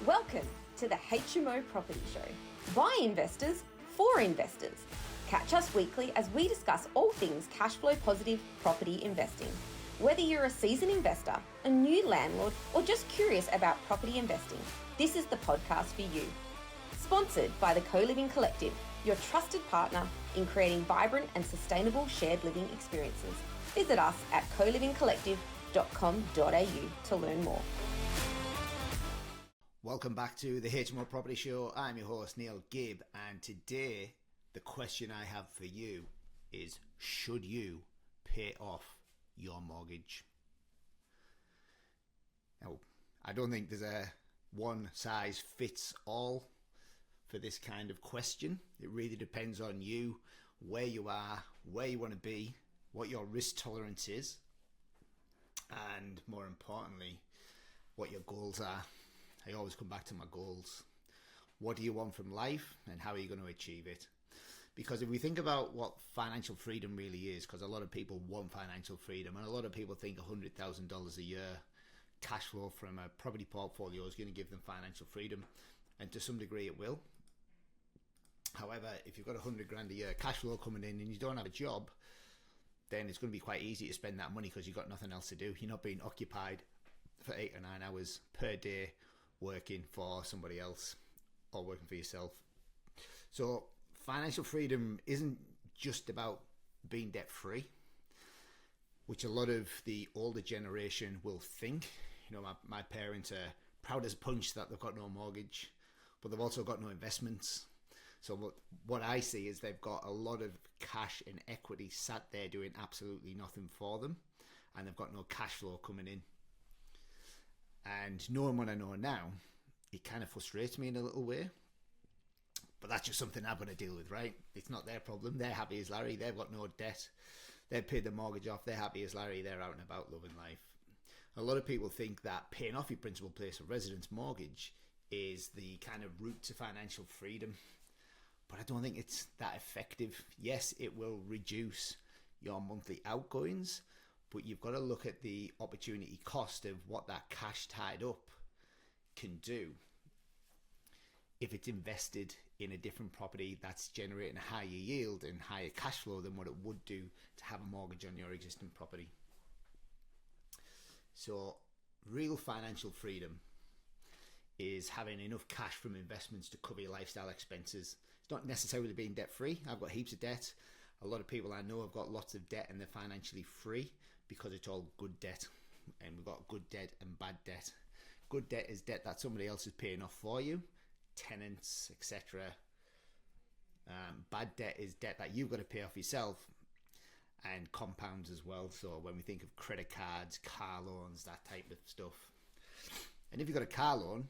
Welcome to the HMO Property Show. By investors, for investors. Catch us weekly as we discuss all things cash flow positive property investing. Whether you're a seasoned investor, a new landlord, or just curious about property investing, this is the podcast for you. Sponsored by the Co-Living Collective, your trusted partner in creating vibrant and sustainable shared living experiences. Visit us at colivingcollective.com.au to learn more. Welcome back to the HMO Property Show. I'm your host Neil Gibb, and today the question I have for you is, should you pay off your mortgage? Now, I don't think there's a one size fits all for this kind of question. It really depends on you, where you are, where you want to be, what your risk tolerance is, and more importantly, what your goals are. I always come back to my goals. What do you want from life, and how are you going to achieve it? Because if we think about what financial freedom really is, because a lot of people want financial freedom, and a lot of people think $100,000 a year cash flow from a property portfolio is going to give them financial freedom, and to some degree it will. However, if you've got 100 grand a year cash flow coming in and you don't have a job, then it's going to be quite easy to spend that money because you've got nothing else to do. You're not being occupied for 8 or 9 hours per day working for somebody else or working for yourself. So financial freedom isn't just about being debt free, which a lot of the older generation will think. You know, my parents are proud as punch that they've got no mortgage, but they've also got no investments. So what I see is they've got a lot of cash and equity sat there doing absolutely nothing for them, and they've got no cash flow coming in. And knowing what I know now, it kind of frustrates me in a little way. But that's just something I've got to deal with, right? It's not their problem. They're happy as Larry. They've got no debt. They've paid the mortgage off. They're happy as Larry. They're out and about loving life. A lot of people think that paying off your principal place of residence mortgage is the kind of route to financial freedom. But I don't think it's that effective. Yes, it will reduce your monthly outgoings, but you've got to look at the opportunity cost of what that cash tied up can do if it's invested in a different property that's generating a higher yield and higher cash flow than what it would do to have a mortgage on your existing property. So real financial freedom is having enough cash from investments to cover your lifestyle expenses. It's not necessarily being debt free. I've got heaps of debt. A lot of people I know have got lots of debt and they're financially free because it's all good debt. And we've got good debt and bad debt. Good debt is debt that somebody else is paying off for you, tenants, etc. Bad debt is debt that you've got to pay off yourself, and compounds as well. So when we think of credit cards, car loans, that type of stuff. And if you've got a car loan,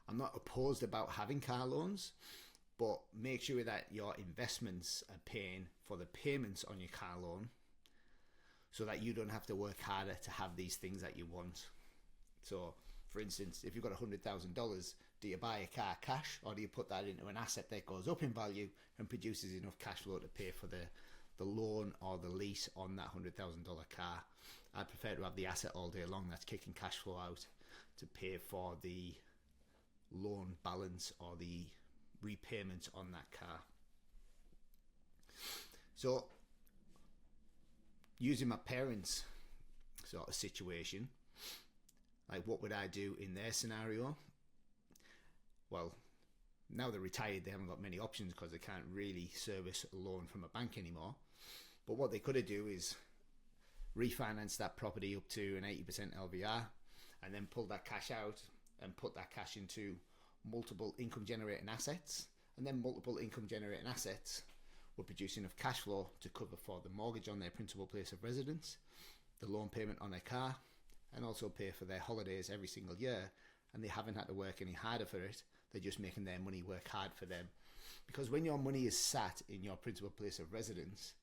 I'm not opposed about having car loans, but make sure that your investments are paying for the payments on your car loan so that you don't have to work harder to have these things that you want. So, for instance, if you've got $100,000, do you buy a car cash, or do you put that into an asset that goes up in value and produces enough cash flow to pay for the loan or the lease on that $100,000 car? I prefer to have the asset all day long that's kicking cash flow out to pay for the loan balance or the repayments on that car. So using my parents' sort of situation, like what would I do in their scenario? Well, now they're retired, they haven't got many options because they can't really service a loan from a bank anymore. But what they could have do is refinance that property up to an 80% LVR and then pull that cash out and put that cash into multiple income generating assets, and then multiple income generating assets would produce enough cash flow to cover for the mortgage on their principal place of residence, the loan payment on their car, and also pay for their holidays every single year. And they haven't had to work any harder for it. They're just making their money work hard for them. Because when your money is sat in your principal place of residence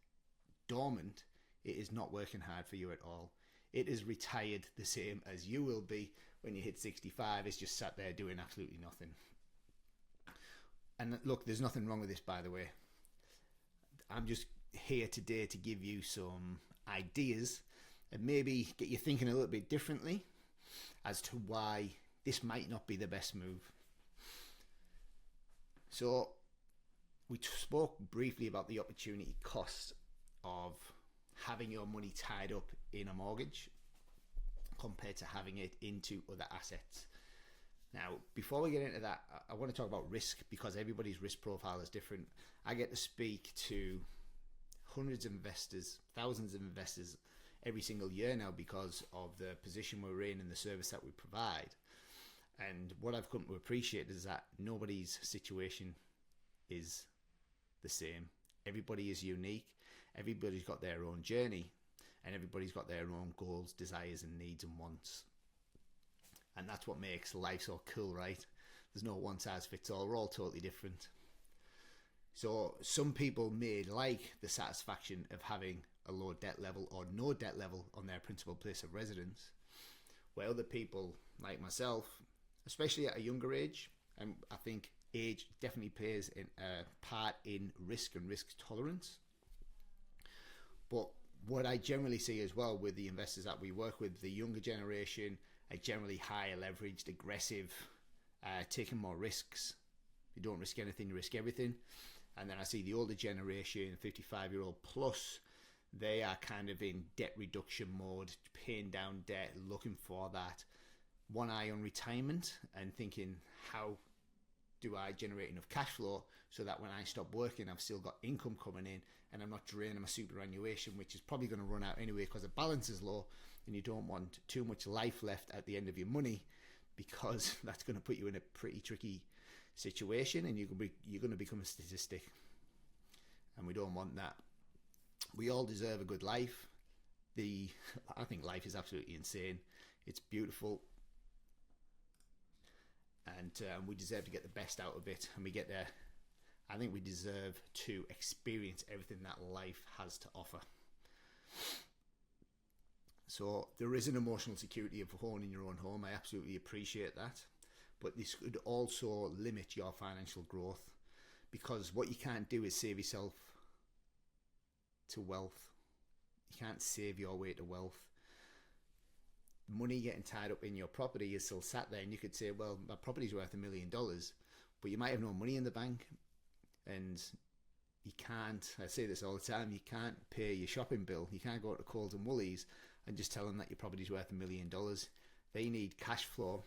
dormant, it is not working hard for you at all. It is retired the same as you will be when you hit 65. It's just sat there doing absolutely nothing. And look, there's nothing wrong with this, by the way. I'm just here today to give you some ideas and maybe get you thinking a little bit differently as to why this might not be the best move. So we spoke briefly about the opportunity cost of having your money tied up in a mortgage compared to having it into other assets. Now, before we get into that, I want to talk about risk, because everybody's risk profile is different. I get to speak to hundreds of investors, thousands of investors every single year now because of the position we're in and the service that we provide. And what I've come to appreciate is that nobody's situation is the same. Everybody is unique. Everybody's got their own journey, and everybody's got their own goals, desires, and needs and wants. And that's what makes life so cool, right? There's no one size fits all. We're all totally different. So some people may like the satisfaction of having a low debt level or no debt level on their principal place of residence, where other people like myself, especially at a younger age, and I think age definitely plays a part in risk and risk tolerance. But what I generally see as well with the investors that we work with, the younger generation, are generally higher leveraged, aggressive, taking more risks. You don't risk anything, you risk everything. And then I see the older generation, 55-year-old plus, they are kind of in debt reduction mode, paying down debt, looking for that one eye on retirement and thinking, how do I generate enough cash flow so that when I stop working, I've still got income coming in and I'm not draining my superannuation, which is probably going to run out anyway because the balance is low, and you don't want too much life left at the end of your money, because that's going to put you in a pretty tricky situation and you're going to become a statistic, and we don't want that. We all deserve a good life. I think life is absolutely insane. It's beautiful, and we deserve to get the best out of it, and we get there. I think we deserve to experience everything that life has to offer. So there is an emotional security of owning your own home. I absolutely appreciate that. But this could also limit your financial growth, because what you can't do is save yourself to wealth. You can't save your way to wealth. Money getting tied up in your property is still sat there, and you could say, well, my property's worth $1 million, but you might have no money in the bank, and you can't, I say this all the time, you can't pay your shopping bill. You can't go to Coles and Woolies and just tell them that your property's worth $1 million. They need cash flow,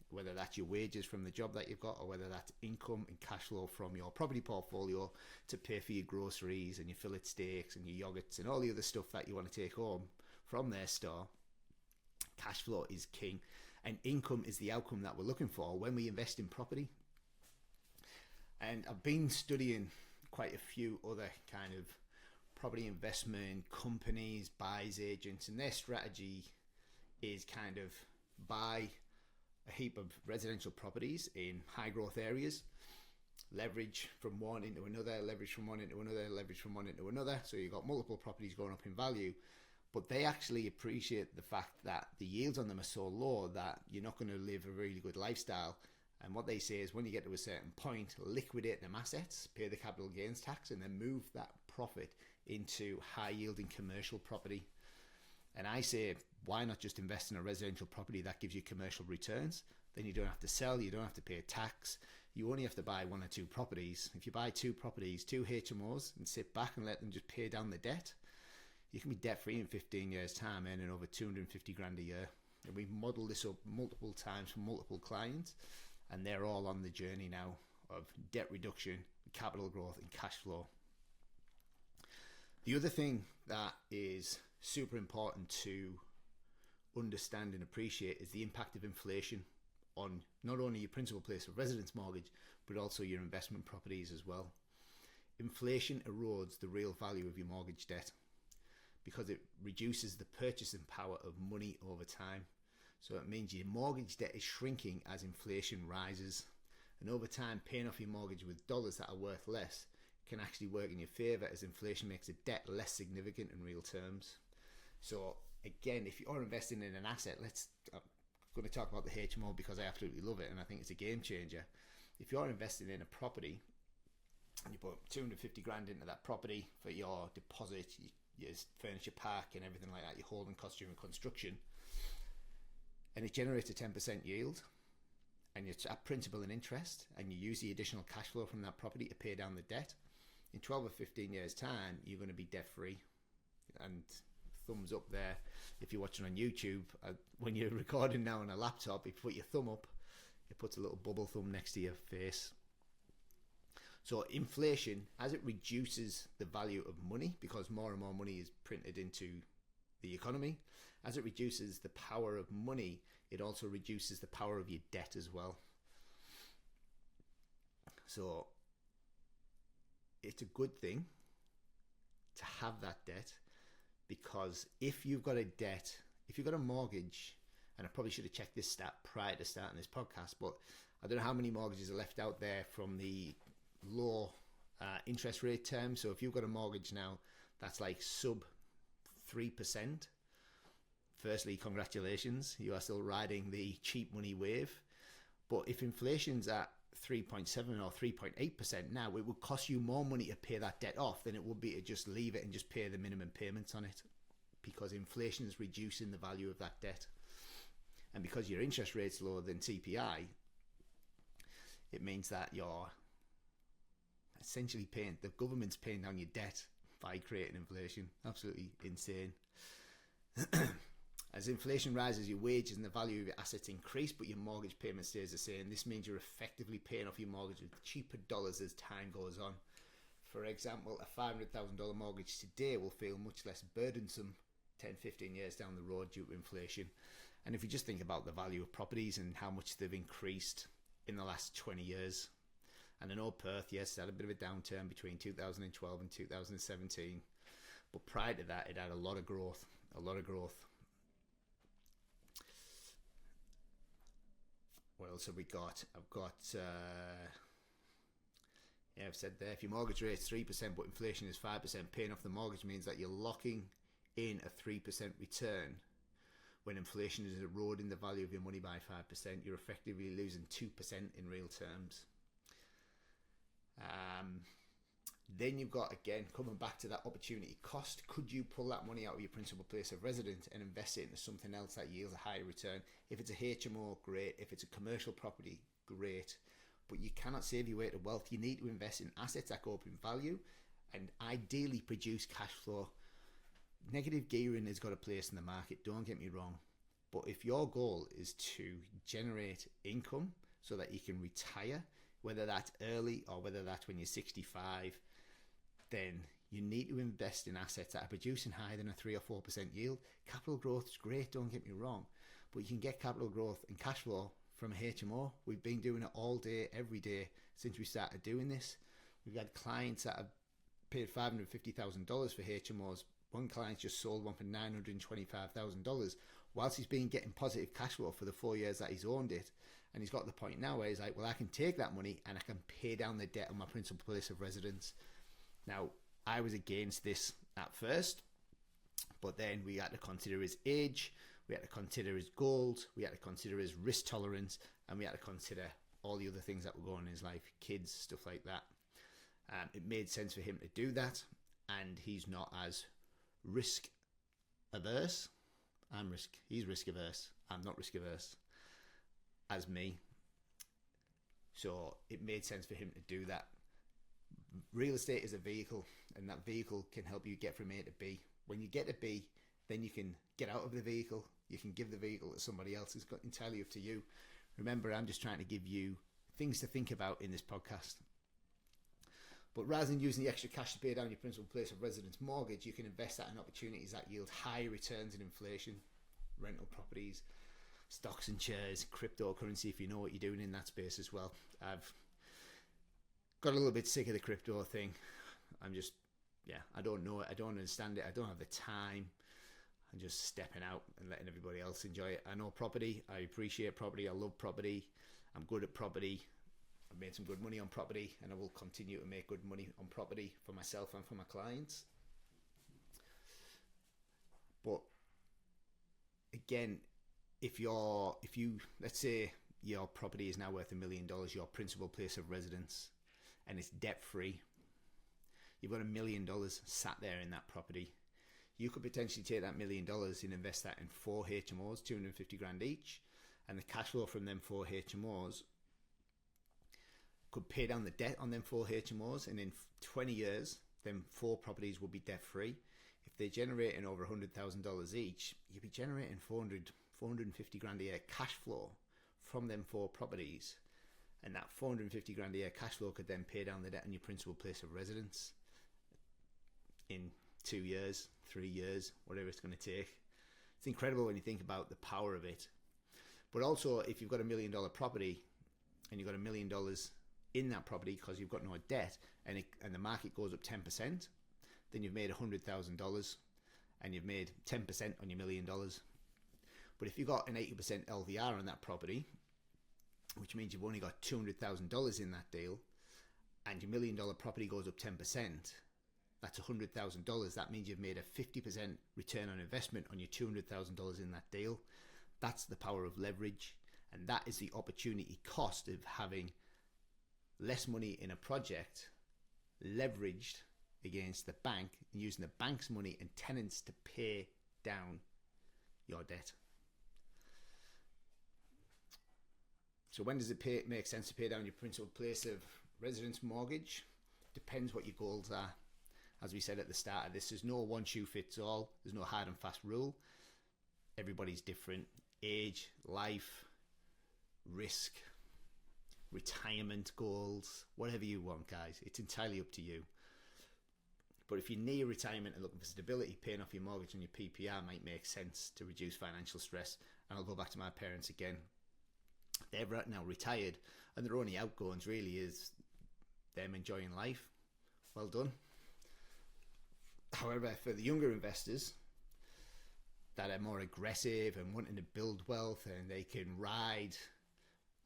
whether that's your wages from the job that you've got, or whether that's income and cash flow from your property portfolio to pay for your groceries and your fillet steaks and your yogurts and all the other stuff that you want to take home from their store. Cash flow is king, and income is the outcome that we're looking for when we invest in property. And I've been studying quite a few other kind of property investment companies, buyers agents, and their strategy is kind of buy a heap of residential properties in high growth areas, leverage from one into another, leverage from one into another, leverage from one into another. So you've got multiple properties going up in value, but they actually appreciate the fact that the yields on them are so low that you're not going to live a really good lifestyle. And what they say is, when you get to a certain point, liquidate them assets, pay the capital gains tax, and then move that profit into high yielding commercial property. And I say, why not just invest in a residential property that gives you commercial returns? Then you don't have to sell, you don't have to pay tax. You only have to buy one or two properties. If you buy two properties, two HMOs, and sit back and let them just pay down the debt, you can be debt free in 15 years time, earning over 250 grand a year. And we've modeled this up multiple times for multiple clients, and they're all on the journey now of debt reduction, capital growth, and cash flow. The other thing that is super important to understand and appreciate is the impact of inflation on not only your principal place of residence mortgage, but also your investment properties as well. Inflation erodes the real value of your mortgage debt because it reduces the purchasing power of money over time. So it means your mortgage debt is shrinking as inflation rises. And over time, paying off your mortgage with dollars that are worth less can actually work in your favour, as inflation makes the debt less significant in real terms. So again, if you're investing in an asset, I'm going to talk about the HMO because I absolutely love it and I think it's a game changer. If you're investing in a property and you put 250 grand into that property for your deposit, your furniture park and everything like that, your holding costs during construction, and it generates a 10% yield, and it's at principal and interest, and you use the additional cash flow from that property to pay down the debt, in 12 or 15 years time, you're going to be debt free. And thumbs up there if you're watching on YouTube. When you're recording now on a laptop, if you put your thumb up, it puts a little bubble thumb next to your face. So inflation, as it reduces the value of money, because more and more money is printed into the economy, as it reduces the power of money, it also reduces the power of your debt as well. So it's a good thing to have that debt, because if you've got a debt, if you've got a mortgage, and I probably should have checked this stat prior to starting this podcast, but I don't know how many mortgages are left out there from the low interest rate term. So if you've got a mortgage now that's like sub 3%, firstly, congratulations, you are still riding the cheap money wave. But if inflation's at 3.7 or 3.8% now, it would cost you more money to pay that debt off than it would be to just leave it and just pay the minimum payments on it, because inflation is reducing the value of that debt. And because your interest rate's lower than CPI, it means that you're essentially paying, the government's paying down your debt by creating inflation. Absolutely insane. As inflation rises, your wages and the value of your assets increase, but your mortgage payment stays the same. This means you're effectively paying off your mortgage with cheaper dollars as time goes on. For example, a $500,000 mortgage today will feel much less burdensome 10, 15 years down the road due to inflation. And if you just think about the value of properties and how much they've increased in the last 20 years. And I know Perth, yes, had a bit of a downturn between 2012 and 2017. But prior to that, it had a lot of growth. What else have we got? I've said there, if your mortgage rate is 3%, but inflation is 5%, paying off the mortgage means that you're locking in a 3% return. When inflation is eroding the value of your money by 5%, you're effectively losing 2% in real terms. Then you've got, again, coming back to that opportunity cost. Could you pull that money out of your principal place of residence and invest it into something else that yields a higher return? If it's a HMO, great. If it's a commercial property, great. But you cannot save your way to wealth. You need to invest in assets that go up in value and ideally produce cash flow. Negative gearing has got a place in the market, don't get me wrong. But if your goal is to generate income so that you can retire, whether that's early or whether that's when you're 65, then you need to invest in assets that are producing higher than a 3 or 4% yield. Capital growth is great, don't get me wrong, but you can get capital growth and cash flow from a HMO. We've been doing it all day, every day since we started doing this. We've had clients that have paid $550,000 for HMOs. One client just sold one for $925,000 whilst he's been getting positive cash flow for the 4 years that he's owned it. And he's got the point now where he's like, well, I can take that money and I can pay down the debt on my principal place of residence. Now, I was against this at first, but then we had to consider his age, we had to consider his goals, we had to consider his risk tolerance, and we had to consider all the other things that were going on in his life, kids, stuff like that. It made sense for him to do that, and he's not as risk averse. He's risk averse. I'm not risk averse as me. So it made sense for him to do that. Real estate is a vehicle, and that vehicle can help you get from A to B. When you get to B, then you can get out of the vehicle. You can give the vehicle to somebody else. It's entirely up to you. Remember, I'm just trying to give you things to think about in this podcast. But rather than using the extra cash to pay down your principal place of residence mortgage, you can invest that in opportunities that yield higher returns in inflation, rental properties, stocks and shares, cryptocurrency, if you know what you're doing in that space as well. I've got a little bit sick of the crypto thing. I don't know it. I don't understand it. I don't have the time. I'm just stepping out and letting everybody else enjoy it. I know property. I appreciate property. I love property. I'm good at property. I've made some good money on property, and I will continue to make good money on property for myself and for my clients. But again, if let's say your property is now worth $1 million, your principal place of residence, and it's debt free, you've got $1 million sat there in that property. You could potentially take that $1 million and invest that in 4 HMOs, 250 grand each, and the cash flow from them 4 HMOs could pay down the debt on them 4 HMOs, and in 20 years, them 4 properties will be debt free. If they're generating over $100,000 each, you'd be generating 450 grand a year cash flow from them 4 properties. And that 450 grand a year cash flow could then pay down the debt on your principal place of residence in 2 years, 3 years, whatever it's going to take. It's incredible when you think about the power of it. But also, if you've got $1 million property and you've got $1 million in that property because you've got no debt, and the market goes up 10%, then you've made $100,000 and you've made 10% on your $1 million. But if you've got an 80% LVR on that property, which means you've only got $200,000 in that deal, and your $1 million property goes up 10%, that's $100,000. That means you've made a 50% return on investment on your $200,000 in that deal. That's the power of leverage, and that is the opportunity cost of having less money in a project leveraged against the bank and using the bank's money and tenants to pay down your debt. So when does it make sense to pay down your principal place of residence mortgage? Depends what your goals are. As we said at the start of this, there's no one shoe fits all. There's no hard and fast rule. Everybody's different. Age, life, risk, retirement goals, whatever you want, guys. It's entirely up to you. But if you're near retirement and looking for stability, paying off your mortgage and your PPR might make sense to reduce financial stress. And I'll go back to my parents again. They're now retired, and their only outgoings really is them enjoying life. Well done. However, for the younger investors that are more aggressive and wanting to build wealth, and they can ride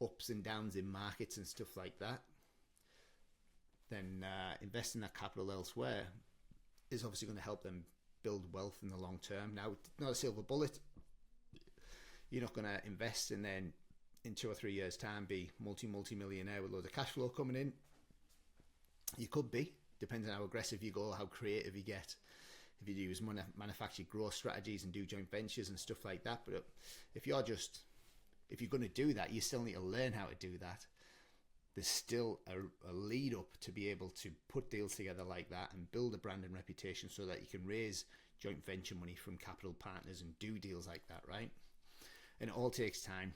ups and downs in markets and stuff like that, then investing that capital elsewhere is obviously going to help them build wealth in the long term. Now, it's not a silver bullet. You're not going to invest and then in 2 or 3 years' time be multi-millionaire with loads of cash flow coming in. You could be, depends on how aggressive you go, how creative you get. If you use manufactured growth strategies and do joint ventures and stuff like that. But if you're going to do that, you still need to learn how to do that. There's still a lead up to be able to put deals together like that and build a brand and reputation so that you can raise joint venture money from capital partners and do deals like that, right? And it all takes time.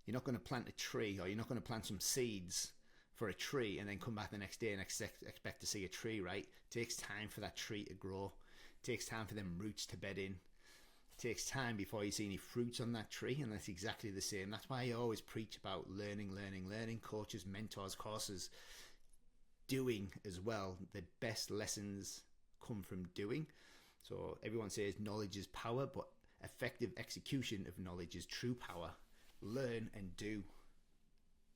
You're not going to plant a tree, or you're not going to plant some seeds for a tree and then come back the next day and expect to see a tree, right? It takes time for that tree to grow. It takes time for them roots to bed in. It takes time before you see any fruits on that tree, and that's exactly the same. That's why I always preach about learning, coaches, mentors, courses, doing as well. The best lessons come from doing. So everyone says knowledge is power, but effective execution of knowledge is true power. Learn and do.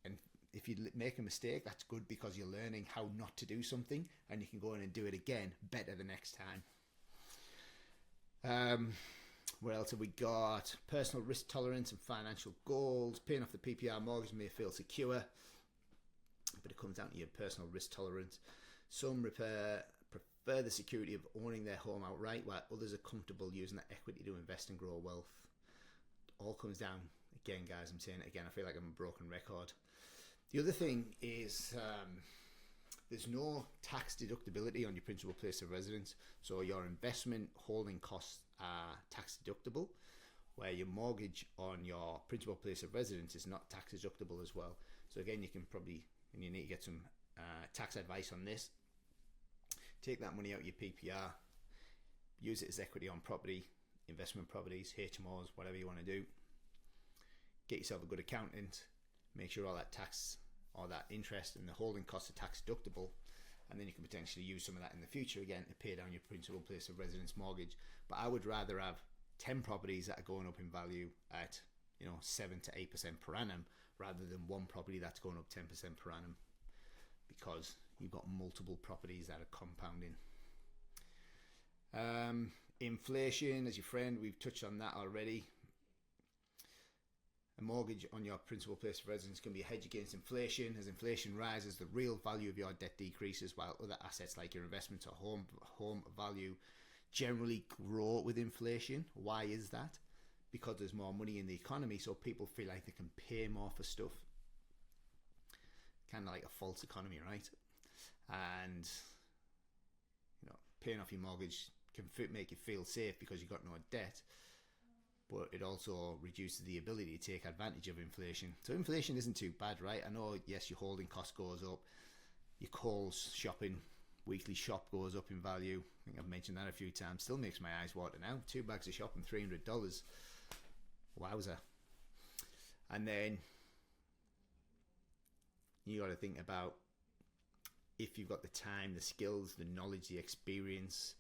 And if you make a mistake, that's good, because you're learning how not to do something, and you can go in and do it again better the next time. What else have we got? Personal risk tolerance and financial goals. Paying off the PPR mortgage may feel secure, but it comes down to your personal risk tolerance. Some prefer the security of owning their home outright, while others are comfortable using that equity to invest and grow wealth. It all comes down, again, guys, I'm saying it again, I feel like I'm a broken record. The other thing is there's no tax deductibility on your principal place of residence, so your investment holding costs are tax deductible, where your mortgage on your principal place of residence is not tax deductible as well. So again, you can probably, and you need to get some tax advice on this, take that money out of your PPR, use it as equity on property, investment properties, HMOs, whatever you want to do. Get yourself a good accountant, make sure all that tax or that interest and the holding costs are tax deductible, and then you can potentially use some of that in the future again to pay down your principal place of residence mortgage. But I would rather have 10 properties that are going up in value at 7 to 8% per annum, rather than one property that's going up 10% per annum, because you've got multiple properties that are compounding. Inflation as your friend, we've touched on that already. A mortgage on your principal place of residence can be a hedge against inflation. As inflation rises, the real value of your debt decreases, while other assets like your investments or home value generally grow with inflation. Why is that? because there's more money in the economy, so people feel like they can pay more for stuff. Kind of like a false economy, right? And paying off your mortgage can make you feel safe because you've got no debt, but it also reduces the ability to take advantage of inflation. So inflation isn't too bad, right? I know, yes, your holding cost goes up, your Coles shopping weekly shop goes up in value. I think I've mentioned that a few times. Still makes my eyes water now. 2 bags of shopping, $300. Wowza. And then you got to think about if you've got the time, the skills, the knowledge, the experience,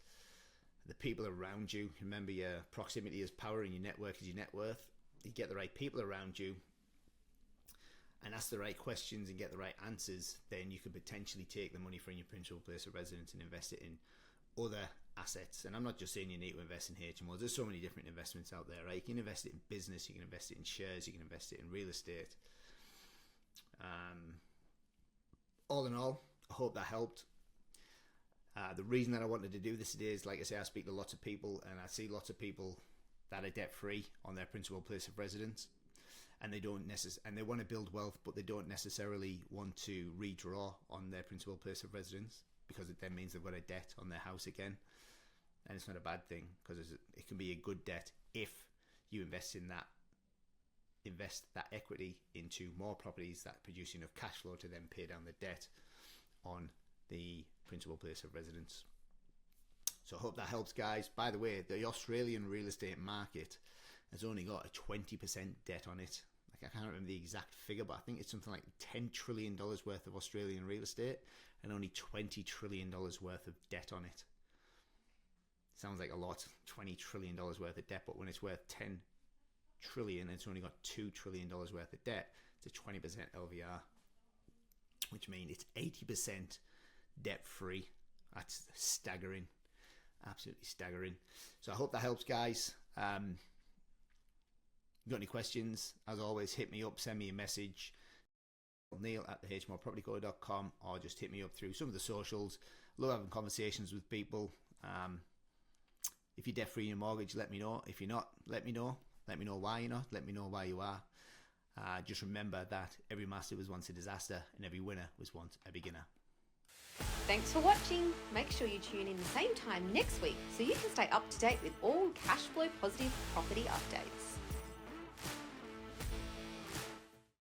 the people around you. Remember, your proximity is power and your network is your net worth. You get the right people around you and ask the right questions and get the right answers, then you could potentially take the money from your principal place of residence and invest it in other assets. And I'm not just saying you need to invest in HMOs. There's so many different investments out there, right? You can invest it in business, you can invest it in shares, you can invest it in real estate. All in all, I hope that helped. The reason that I wanted to do this today is, like I say, I speak to lots of people and I see lots of people that are debt free on their principal place of residence, and they want to build wealth, but they don't necessarily want to redraw on their principal place of residence because it then means they've got a debt on their house again. And it's not a bad thing, because it can be a good debt if you invest that equity into more properties that produce enough cash flow to then pay down the debt on the principal place of residence. So I hope that helps, guys. By the way, the Australian real estate market has only got a 20% debt on it. Like, I can't remember the exact figure, but I think it's something like $10 trillion worth of Australian real estate and only $20 trillion worth of debt on it. Sounds like a lot, $20 trillion worth of debt, but when it's worth 10 trillion and it's only got $2 trillion worth of debt, it's a 20% LVR, which means it's 80% debt free. That's staggering, absolutely staggering. So I hope that helps, guys. Got any questions? As always, hit me up, send me a message, Neil at the HMOPropertyCo.com, or just hit me up through some of the socials. Love having conversations with people. If you're debt free in your mortgage, let me know. If you're not, let me know. Let me know why you're not. Let me know why you are. Just remember that every master was once a disaster and every winner was once a beginner. Thanks for watching. Make sure you tune in the same time next week so you can stay up to date with all cash flow positive property updates.